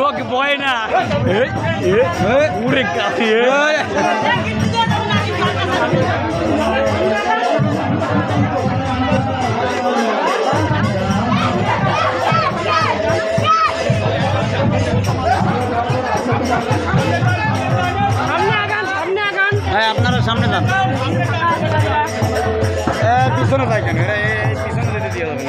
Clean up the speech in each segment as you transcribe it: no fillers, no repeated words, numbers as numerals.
Oke boy na, urik kasih. আপনারা সামনে যান, পিছনে থাকেন, পিছনে যেতে দিয়ে যাবেন।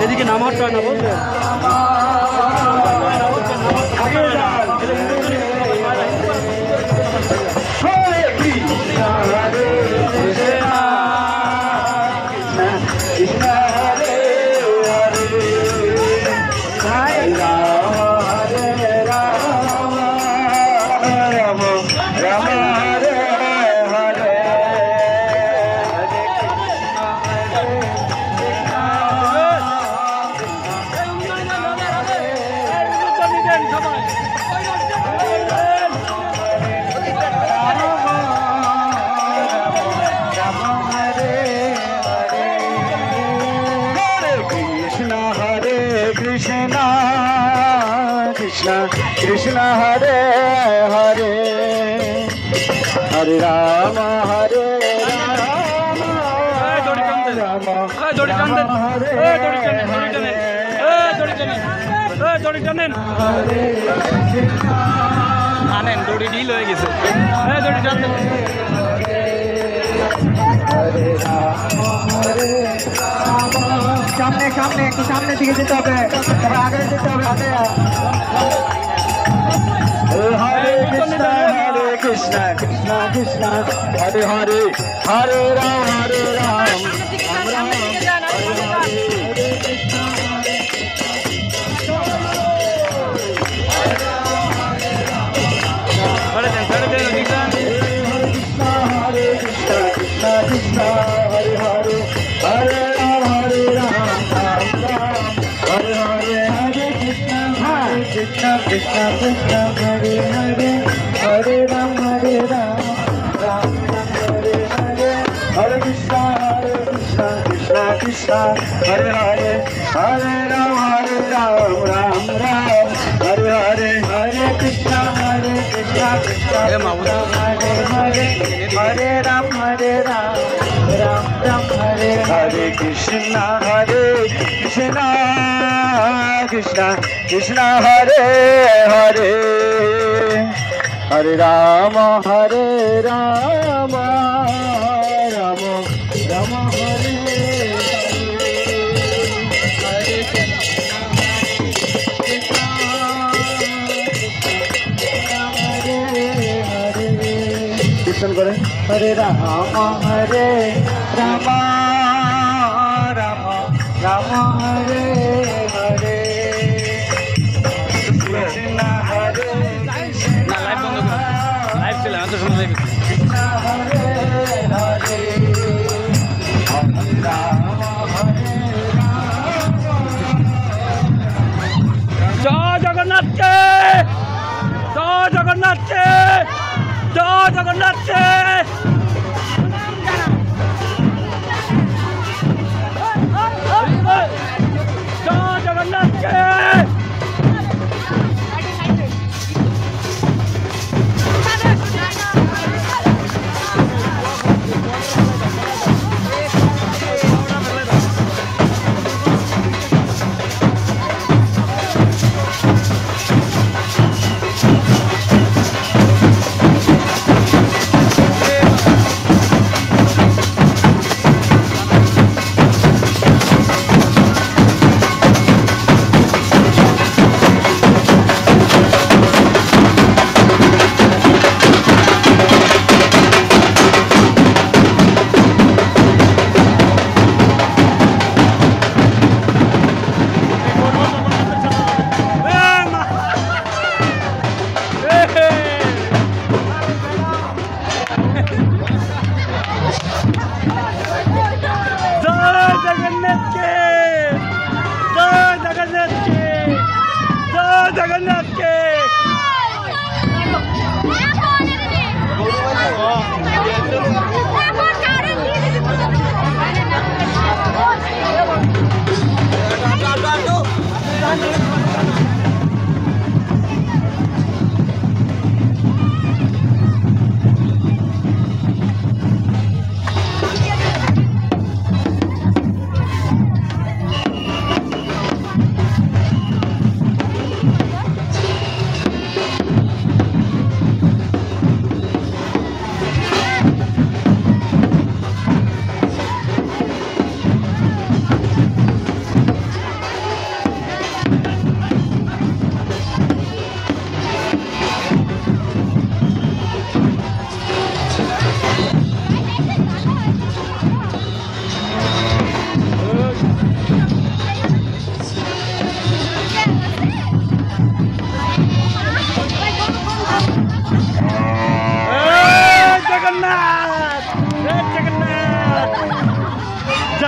এদিকে নামাজটা না বলছে Krishna Hare Hare Hare Rama Hare Rama আনেন দড়ি ঢিল হয়ে গেছে দড়ি টানতেন সামনে সামনে একটু সামনে দিকে যেতে হবে আগে যেতে হবে Hare Krishna Krishna Krishna Hare Hare Hare Ram Hare Ram Ram Krishna Hare Hare Hare Ram Hare Ram Hare Hare Hare Krishna Krishna Krishna Hare Hare Hare Ram Hare Ram Ram Hare Hare Hare Krishna Krishna Krishna Hare Hare Hare Ram Hare Ram Ram Ram Hare Hare Hare Krishna Krishna Hare Hare Hare Ram Hare Ram Ram Ram Hare Hare Krishna Krishna Krishna Krishna Hare Hare Hare Rama Hare Rama Rama Rama Hare Hare Krishna Hare Hare Rama Hare Rama Rama Rama Hare Hare Krishna Hare Krishna live চলে আমাদের শুনতে Krishna Hare Hare জয় জগন্নাথকে জয় জগন্নাথকে জয় জগন্নাথকে জয় জগন্নাথকে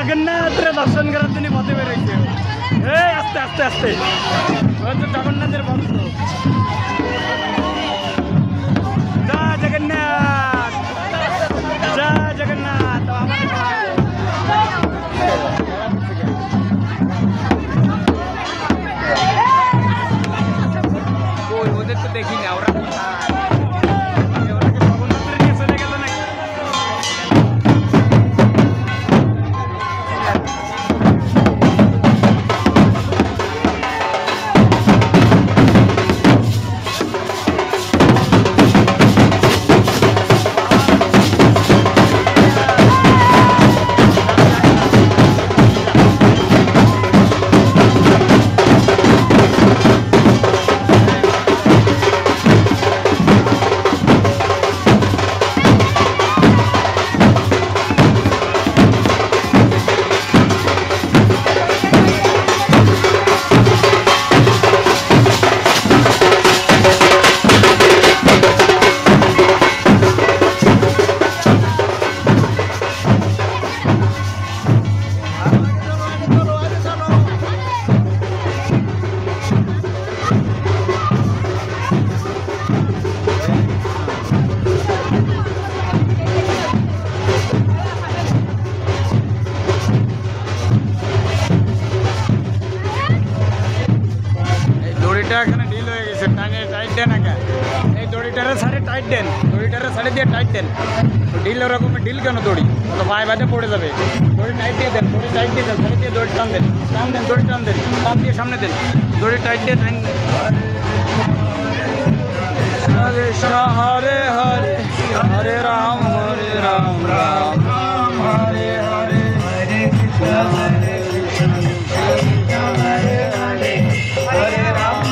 জগন্নাথের দর্শন করার জন্য পথে বেরোইছে। এই আস্তে আস্তে আস্তে হয়তো জগন্নাথের ভক্ত। জয় জগন্নাথ, জয় জগন্নাথ। ওদের তো দেখি না, ওরা জগন্নাথের নিয়ে চলে গেল নাকি? এখানে ঢিল হয়ে গেছে, টাইট দেন আগে। এই দড়িটারে সাইডে টাইট দেন, দড়িটারে সাইডে দিয়ে টাইট দেন। ঢিল ওরকম ঢিল কেন দড়ি? তো পায়ে বাজে পড়ে যাবে। দড়ি টাইট দিয়ে দেন, দড়ি টাইট দিয়ে দেন, সাইডে দিয়ে দড়ি টান দেন, টান দেন, দড়ি টান দেন, টান দিয়ে সামনে দেন, দড়ি টাইট দিয়ে টান দেন। হরে কৃষ্ণ হরে হরে, হরে রাম রাম রাম হরে হরে, হরে কৃষ্ণ হরে কৃষ্ণ হরে হরে, হরে রাম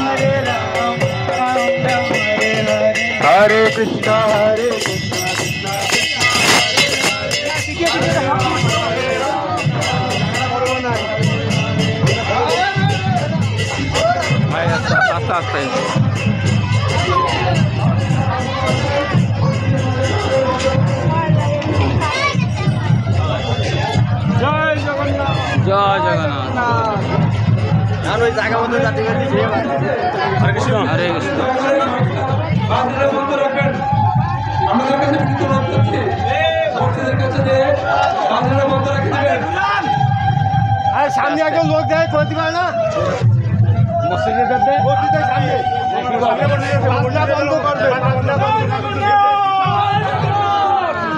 রাম হরে হরে, হরে কৃষ্ণ হরে কৃষ্ণ আস্তে আস্তে। জয় জগন্নাথ, জয় জগন্নাথ। ওই জায়গা মতো জাতি হরে কৃষ্ণ হরে কৃষ্ণ। আমাদের কাছে কিন্তু রক্ষে ভক্তদের কাছে যে বাংলার বন্ধ রাখে দিবেন। আর সামনে একজন লোক দেয় করতে পারে না, মসজিদের মধ্যে মসজিদের সামনে বন্ধ করবে। জয় জগন্নাথ,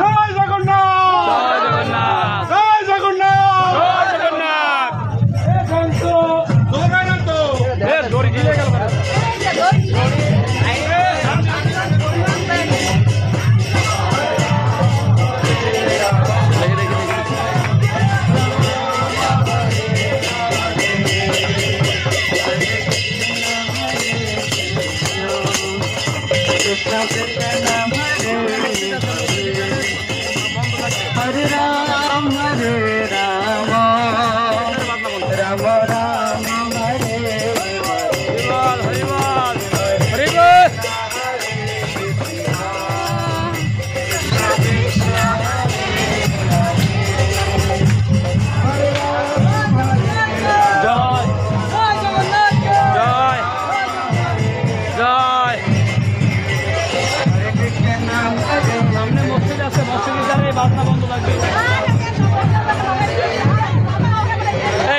জয় জগন্নাথ, জয় জগন্নাথ, জয় জগন্নাথ। দড়ি গিলে গেল हरे राम राम राम हरे हरे हरे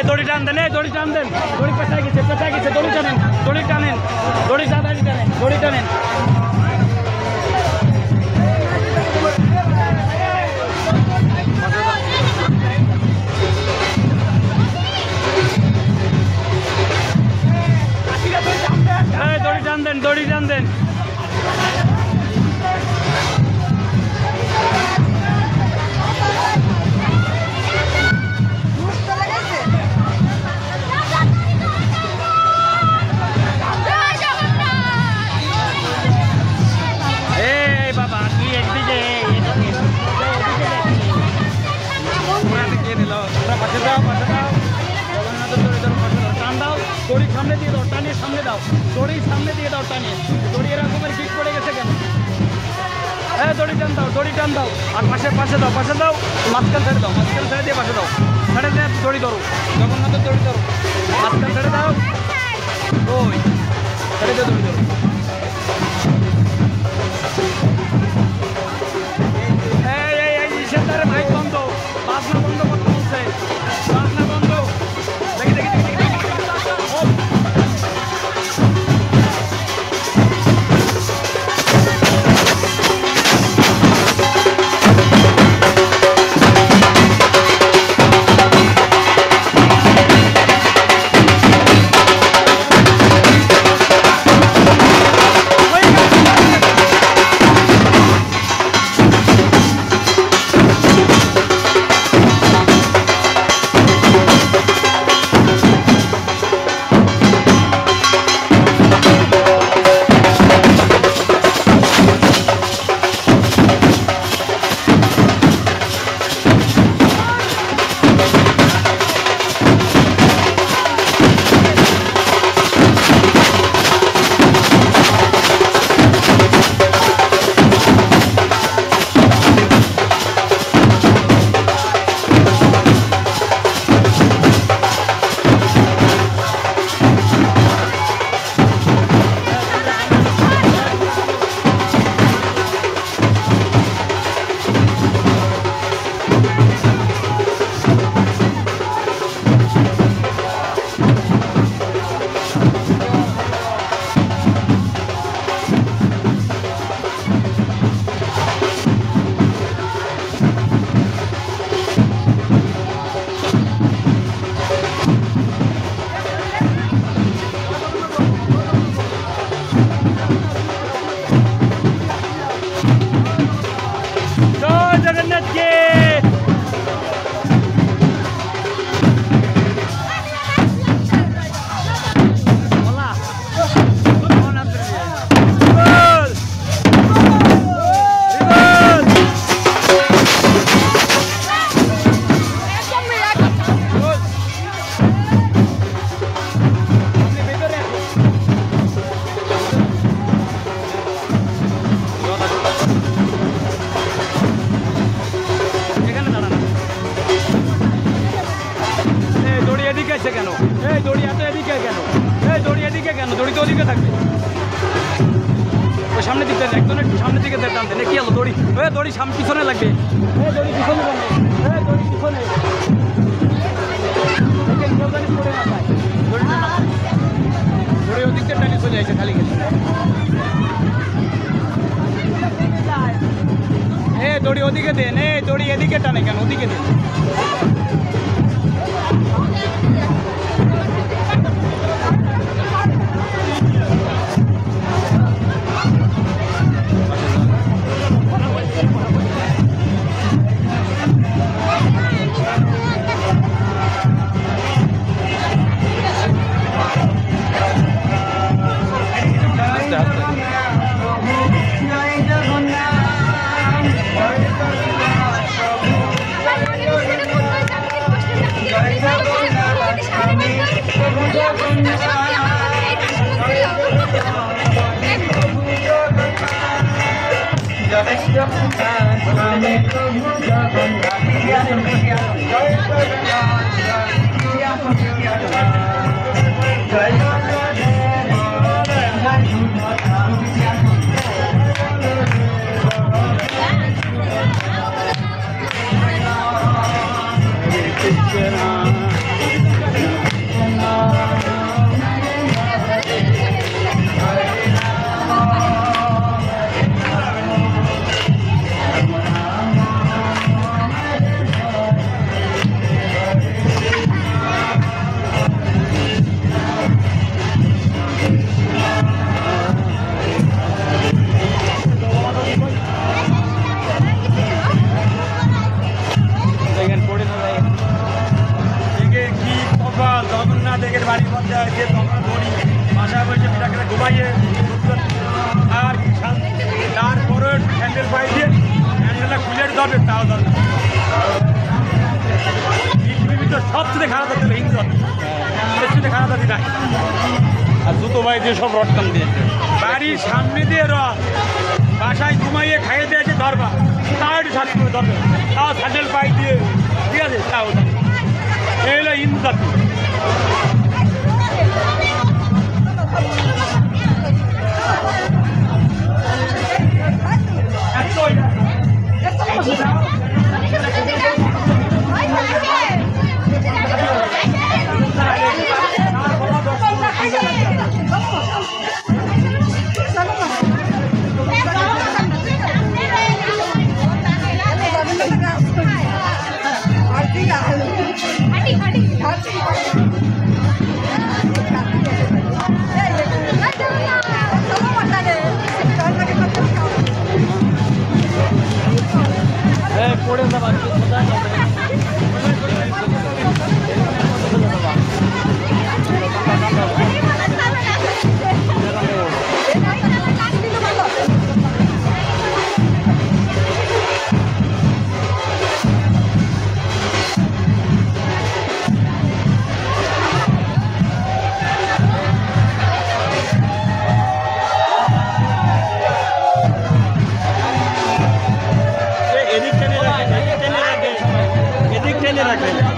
দড়ি টান দেন, দড়ি টান দেন, দড়ি পেঁচাই গেছে, দড়ি টানেন, দড়ি টানেন, দড়ি তাড়াতাড়ি টানেন, দড়ি টানেন। দড়ি টান দেন, দড়ি টান দেন। দড়ি সামনে দিয়ে দাও, টানিয়ে সামনে দাও, দড়ি সামনে দিয়ে দাও, টানিয়ে। দড়ি এরকমের গিট পড়ে গেছে কেন? হ্যাঁ দড়ি টান দাও, দড়ি টান দাও। আর পাশে পাশে দাও, পাশে দাও, মাঝখান ছেড়ে দাও, মাঝখান ছেড়ে দিয়ে পাশে দাও। ছেড়ে দে, দড়ি ধরো, জগন্নাথের দড়ি ধরো, হাতটা ছেড়ে দাও, ওই ছেড়ে দে, দড়ি ধরো। এই ইসের দ্বারা মাইক বন্ধ, বাজনা বন্ধ করতে বলছে, বাজনা বন্ধ। দেখি দেখি দেখি দেখি কেন? এই দড়ি এত এদিকে কেন? এই দড়ি এদিকে কেন? দড়ি তো ওদিকে থাকবে। ওই সামনের দিকটা একজনের সামনের দিকে টানতে না, কি হলো দড়ি? ওই দড়ি সামনে পিছনে লাগবে। এই দড়ি পিছনে লাগবে। এই দড়ি পিছনে। দড়ি ওদিকটা টানি চলে আসছে খালি খালি। এই দড়ি ওদিকে দেন। এই দড়ি এদিকে টানে কেন? ওদিকে দেন। বাড়ি পর্যায়ে তখন ধরি বাসায় বসে পিঠাকে ঘুমাইয়ে আর তারপরে হ্যান্ডেল পাই দিয়ে হ্যান্ডেলটা খুলে ধরবে, তাও ধরবে। পৃথিবীর তো সবচেয়ে খারাপ হতে হবে হিন্দু সবচেয়ে খারাপ হতে নাই। আর জুতো বাই দিয়ে সব রড টান দিয়েছে, বাড়ির সামনে দিয়ে রড, বাসায় ঘুমাইয়ে খাইয়ে দিয়েছে ধরবা, তাও একটু সাথে করে ধরবে, তাও হ্যান্ডেল পাই দিয়ে, ঠিক আছে, তাও এই হলো হিন্দু জাতি। পড়ে যাবা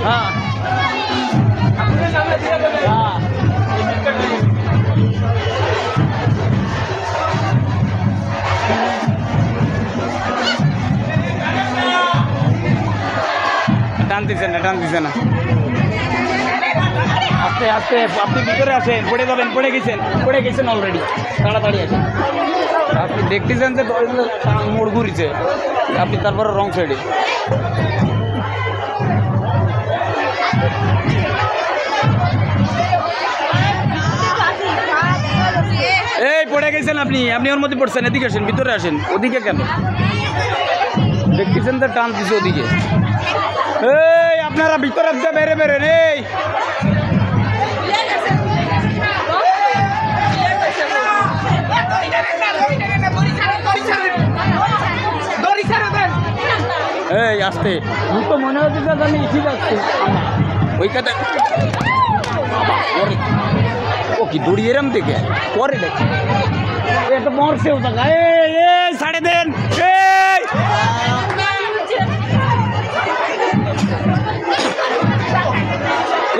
हाँ টানতেছে না আস্তে আস্তে আপনি ভিতরে আসেন, পড়ে গেছেন অলরেডি, তাড়াতাড়ি আসেন। আপনি দেখতেছেন যে মোড় ঘুরিছে, আপনি তারপরে রং সাইডে। এই পড়ে গেছেন আপনি ওর মধ্যে পড়ছেন, এদিকে আসেন, ভিতরে আসেন। ওদিকে কেন দেখতেছেন তো টান দিচ্ছে ওদিকে। এই আপনারা ভিতরে বেরেন। এই এই আসতে তো মনে হচ্ছে আমি ঠিক আছে ওই কথা। ও কি দৌড়িয়ে এরম থেকে পরে দেখি এ তো মরছেও থাকা। এই ছাড়ে দেন,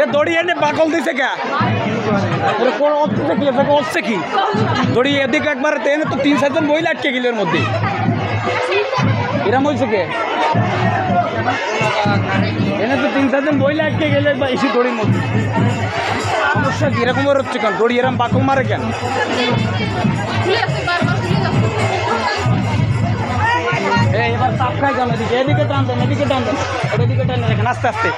এই দড়িয়ে এনে বাকল দিছে কে হচ্ছে কি দড়িয়ে এদিকে একবার এনে তো 3-4 জন মহিলা আটকে গেল এর মধ্যে। এরম হয়েছে কে এনে তো 3-4 জন মহিলা আটকে গেলে বা এসি দড়ির মধ্যে। সমস্যা কি এরকম হচ্ছে কেন? দড়ি এরম বাকল মারে কেন? এবার চাপ খাই কেন? এদিকে টানতেন, এদিকে টানতেন দেখেন, আস্তে আস্তে।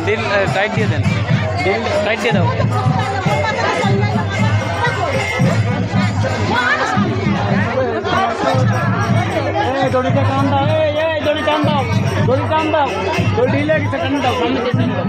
ডিল টাইট দিয়ে দেন, ডিল টাইট দিয়ে দাও। দড়িটা টান দাও, দড়ি টান দাও, দড়ি ঢিলে গেছে, টান দাও, সামনে দিয়ে টান দাও।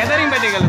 গ্যাদারিং বেঁধে গেল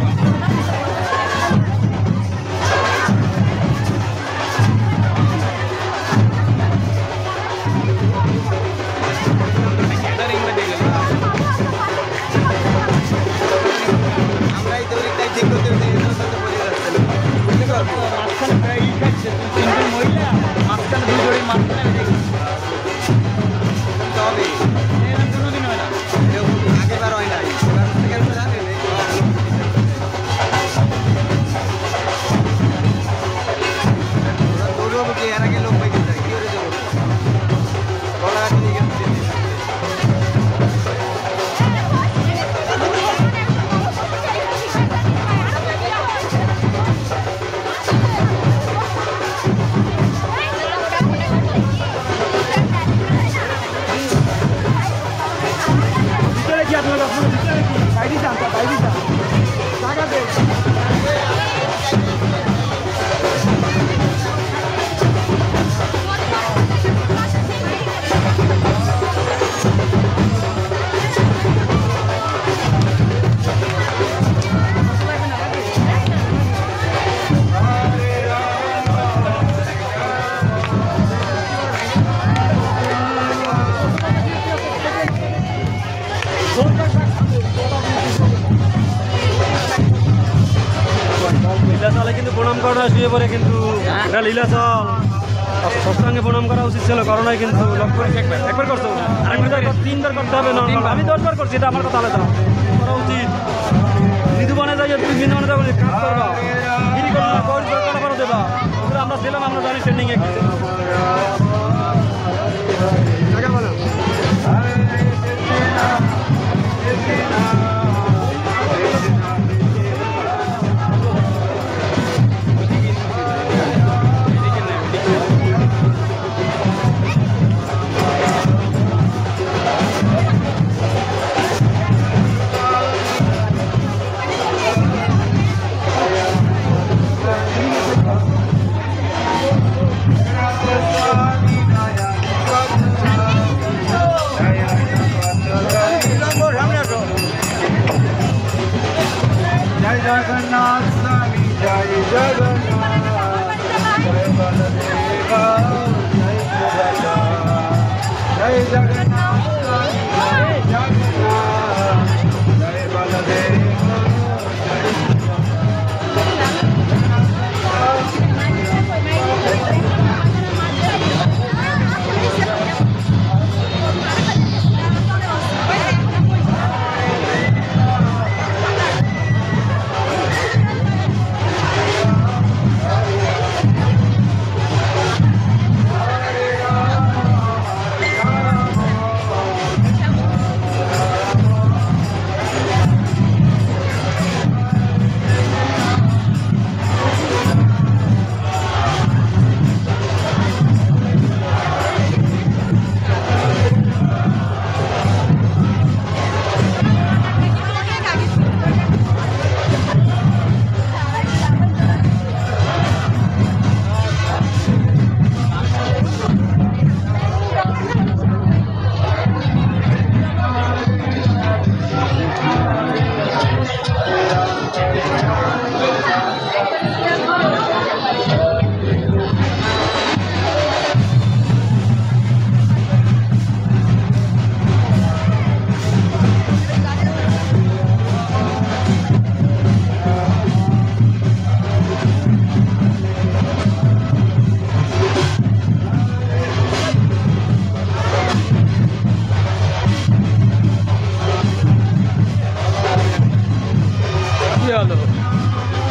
লীলাচলে কিন্তু প্রণাম করা শুয়ে পড়ে কিন্তু এটা লীলাচল সৎসঙ্গে প্রণাম করা উচিত ছিল করোনায় কিন্তু একবার করছো তিনবার করতে হবে না আমি 10বার করছি এটা আমার কথা আলাদা করা উচিত মৃদু বনে যাই তুমি মৃদু বনে যাবো কাজ করবা গিরি করবা দেবা আমরা ছিলাম আমরা জানি ট্রেনিং এ जगन्नाथ स्वामी जय जगन्नाथ जय बलदेव जय जगन्नाथ स्वामी जय जगन्नाथ जय बलदेव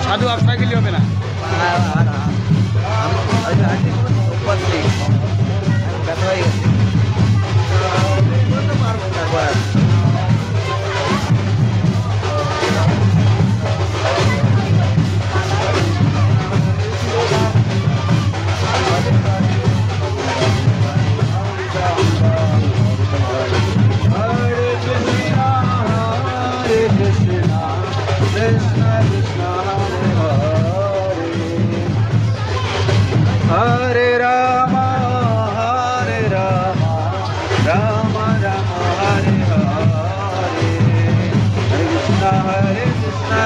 সাধু আপনার গেলে হবে না Hare Rama, Hare Rama, Rama Rama, Hare Hare, Hare Krishna,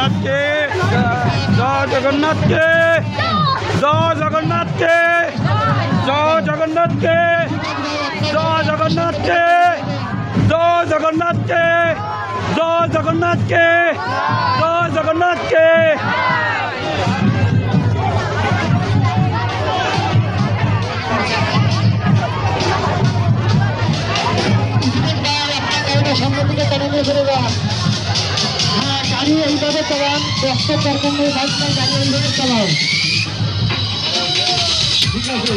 জগন্নাথকে জয় জগন্নাথকে জয় জগন্নাথকে জয় জগন্নাথকে জয় জগন্নাথকে জয় জগন্নাথকে জয় জগন্নাথকে জয় জগন্নাথকে সামনের দিকে টানানো করে যান। হ্যাঁ, গাড়ি এইভাবে চালান, ব্যস্ত দরকার নেই, বাইক নাই, গাড়ি এইভাবে চালান। ঠিক আছে।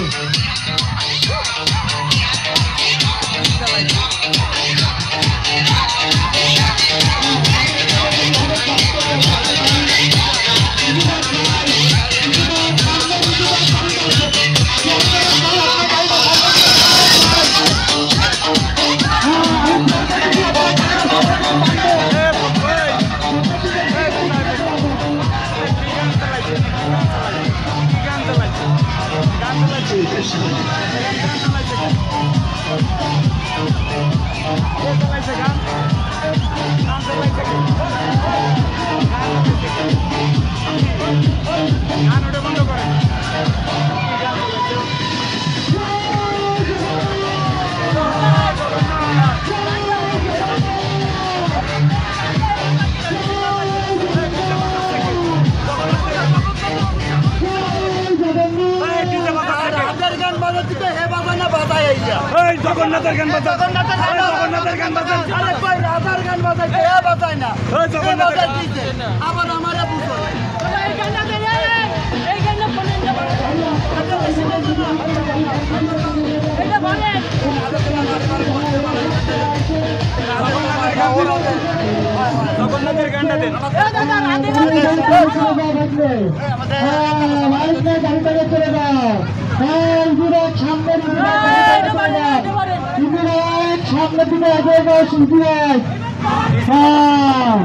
জগন্নাথের গান বাজা জগন্নাথের গান বাজা রাজার গান বাজাইতে এ বাজায় না, জগন্নাথের আবার আমারে বুঝো জগন্নাথের গানটা দেন সামনে দিকে আগে হ্যাঁ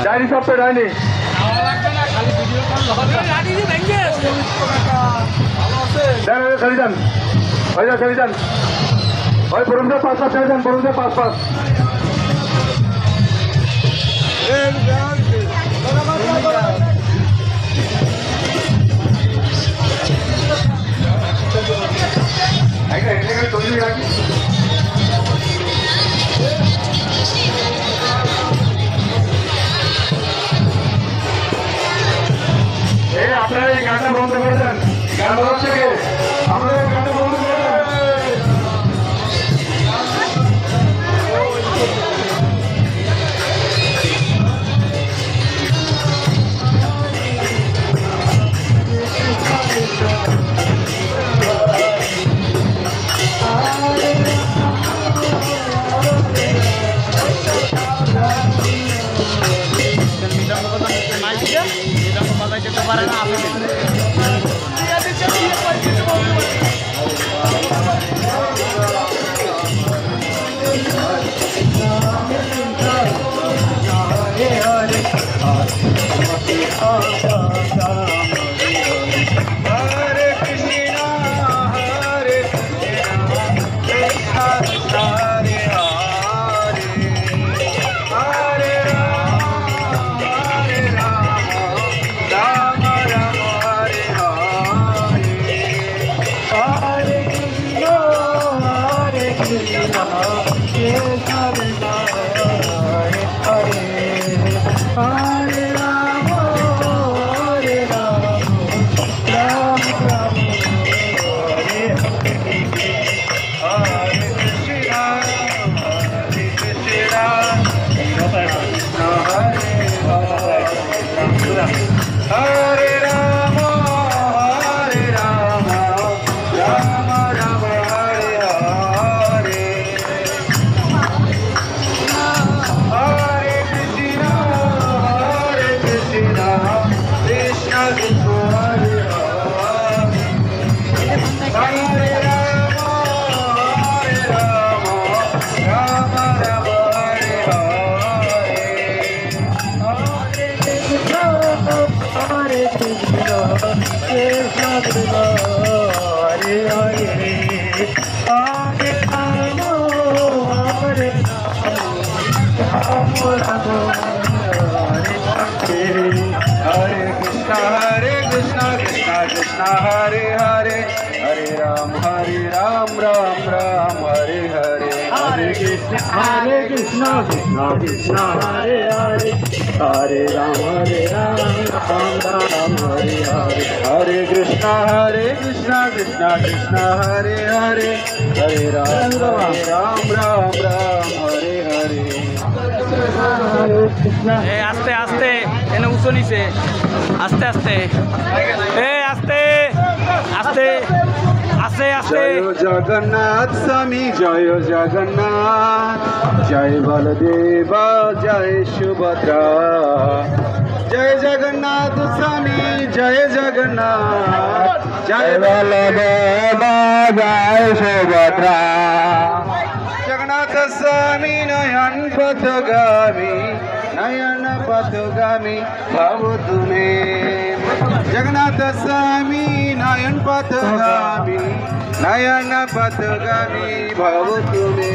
ডাইনি সপ্তাহে ডাইনি ছেড়ে যান ভাইয়া ছেড়ে যান ভাই বরুণদের 5 ছেড়ে যান বরুণদের 5 তৈরি রাখি আপনারা এই গানটা বন্ধ করে দেন গান হচ্ছে কি আপনারা এই গানটা বন্ধ করে দেন পারে না আসলে Hare Hare Hare Ram Ram Ram Hare Hare Hare Krishna Krishna Krishna Hare Hare Hare Ram Ram Hare Hare Hare Krishna Krishna Krishna Hare Hare Hare Ram Ram Hare Hare আস্তে আস্তে এনে উঁচু নিচে আস্তে আস্তে আস্তে আস্তে আস্তে আস্তে জয় জগন্নাথ স্বামী জয় জগন্নাথ জয় বলদেব জয় সুভদ্রা জয় জগন্নাথ স্বামী জয় জগন্নাথ জয় বলদেব জয় সুভদ্রা জগন্নাথ স্বামী নয়ন পথগামী ভাব তুমি জগন্নাথ স্বামী নয়ন পথগামী ভাব তুমি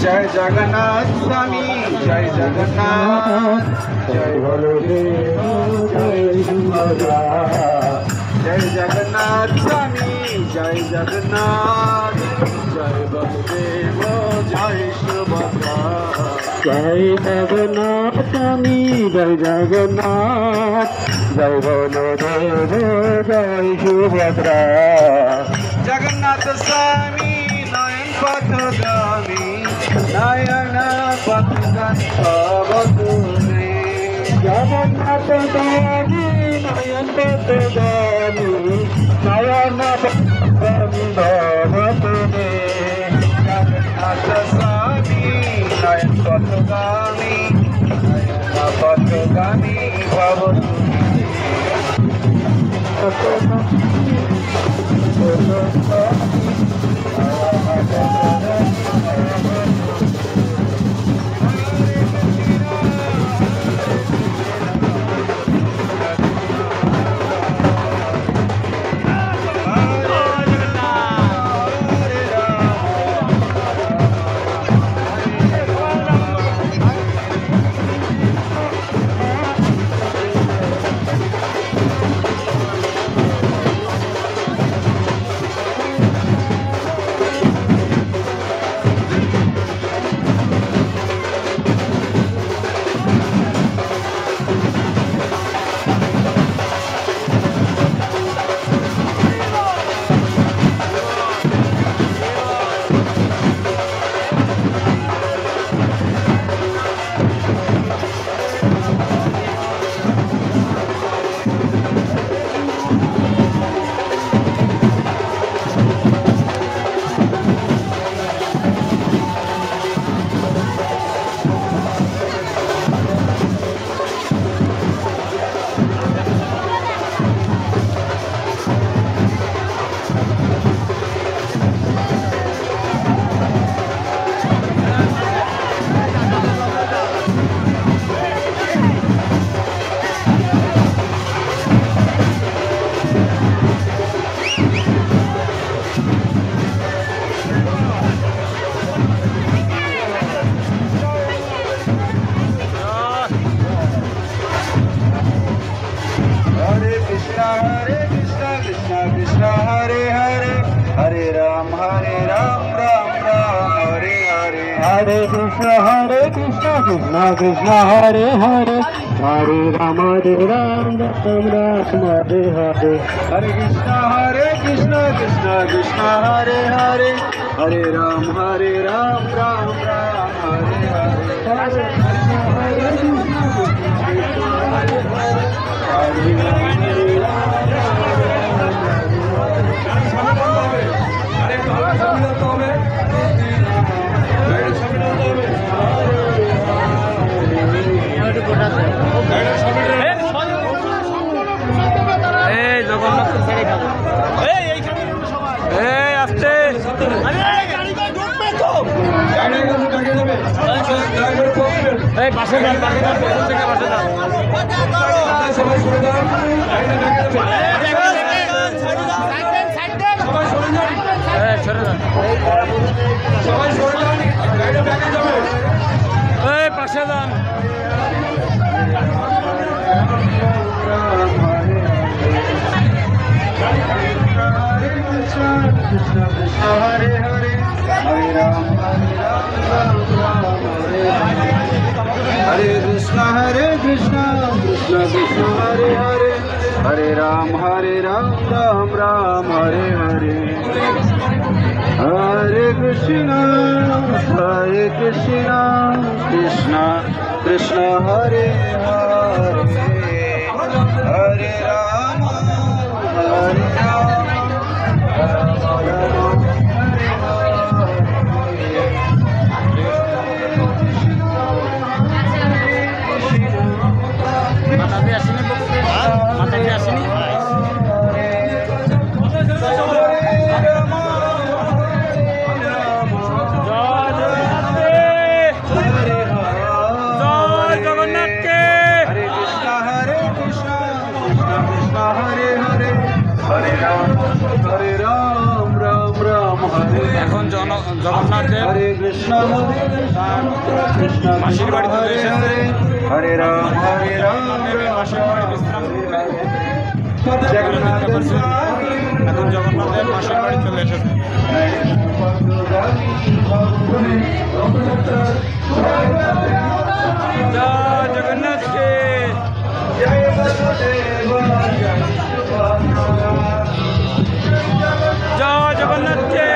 জয় জগন্নাথ স্বামী জয় জগন্নাথ জয় বলদেব জয় সুভদ্রা জয় জগন্নাথ স্বামী জয় জগন্নাথ জয় বলদেব জয় সুভদ্রা জয় জগন্নাথ স্বামী জয় জগন্নাথ জয় বলদেব জয় সুভদ্রা জগন্নাথ স্বামী নয়ন পথগামী ভবতুমে জগন্নাথ স্বামী নয়ন পথগামী ভবতুমে জগন্নাথ স্বামী নয়ন পথগামী Hare Krishna Krishna Krishna Hare Hare Hare Ram Ram Hare Hare Hare Krishna Krishna Krishna Hare Hare Hare Ram Ram Ram Hare Hare Hare পাশে যান থেকে পাশে যান পাশে যান Hare Hare Hare Ram Hare Krishna Krishna Krishna Hare Hare Hare Ram Ram Ram Hare Hare Hare Krishna Krishna Krishna Hare Hare Hare Ram মাতাজি আসেনি মাতাজি আসেনি জগন্নাথকে Hare Krishna Hare Hare Hare Ram Ram Hare এখন জগন্নাথ দেব Hare Krishna মাসির বাড়ি চলে এসেছে Hare Ram দেবের মাসির বাড়ি বিশ্রাম করবে এখন জগন্নাথ দেব মাসির বাড়ি চলে এসেছে জগন্নাথকে জয় জগন্নাথকে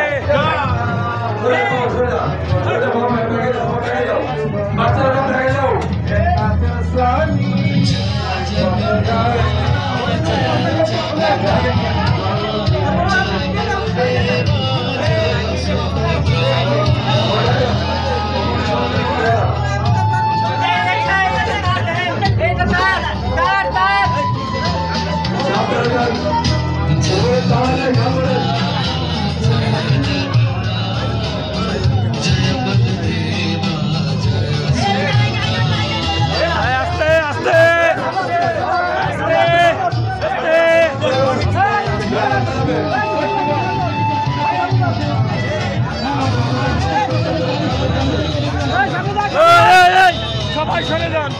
সবাই সরে যান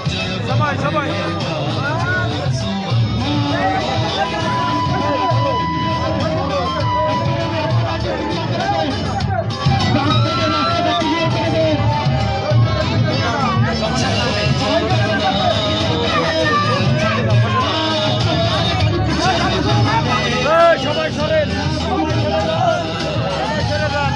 সবাই সবাই সরেন সরে যান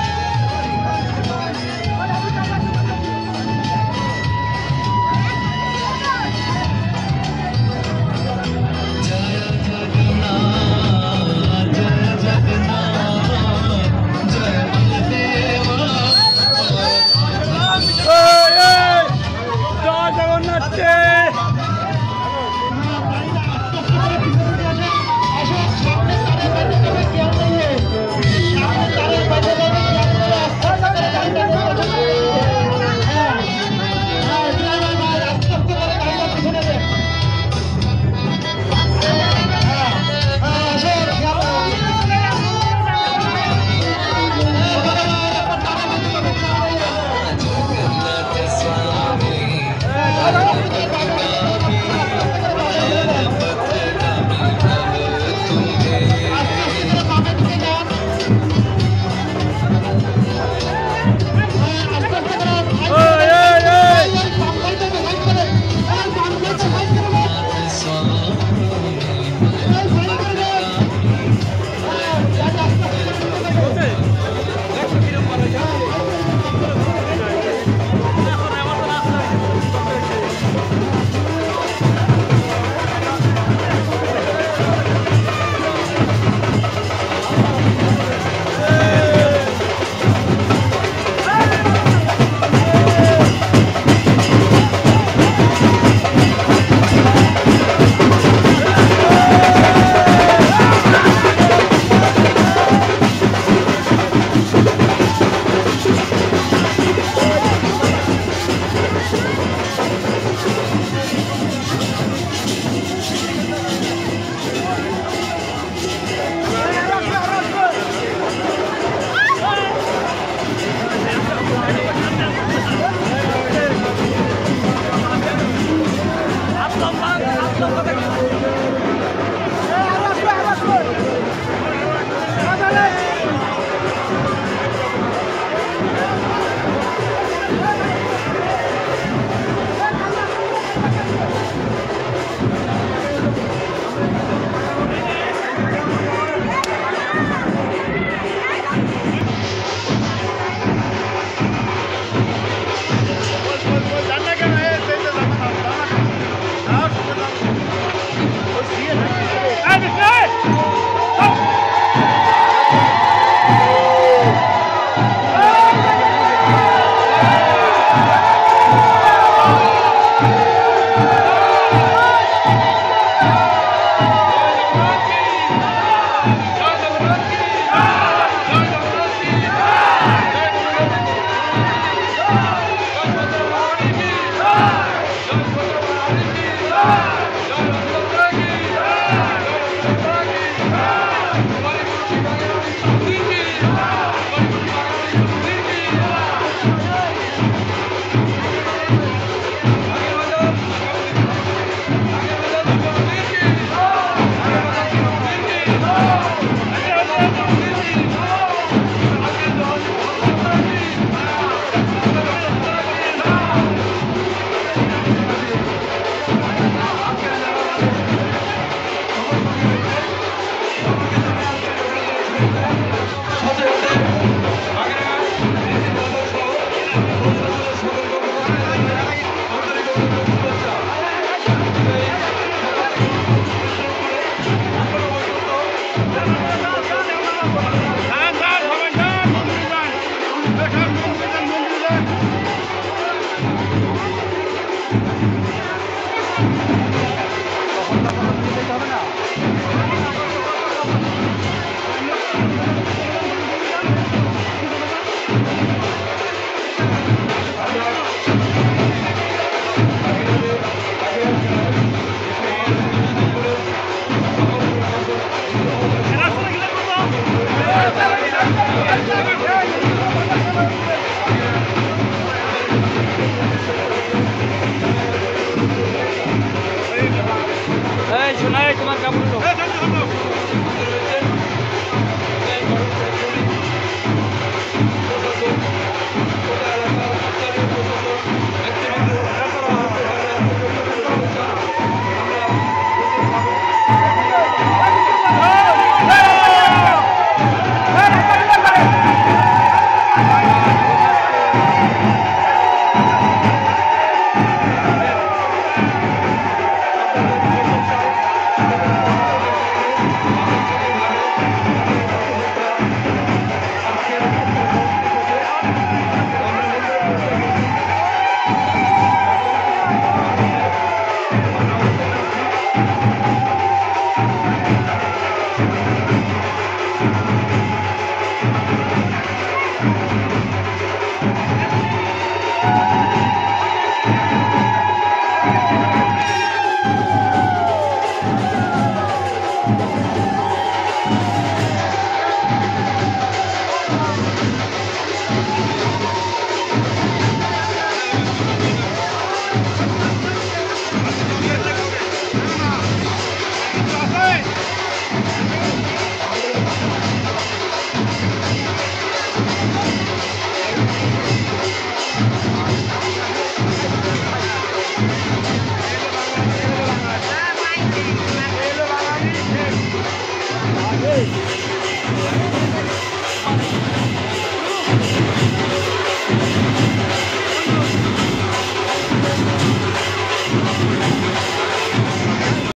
এই শোনাই তোমার কাপড় তো Hey!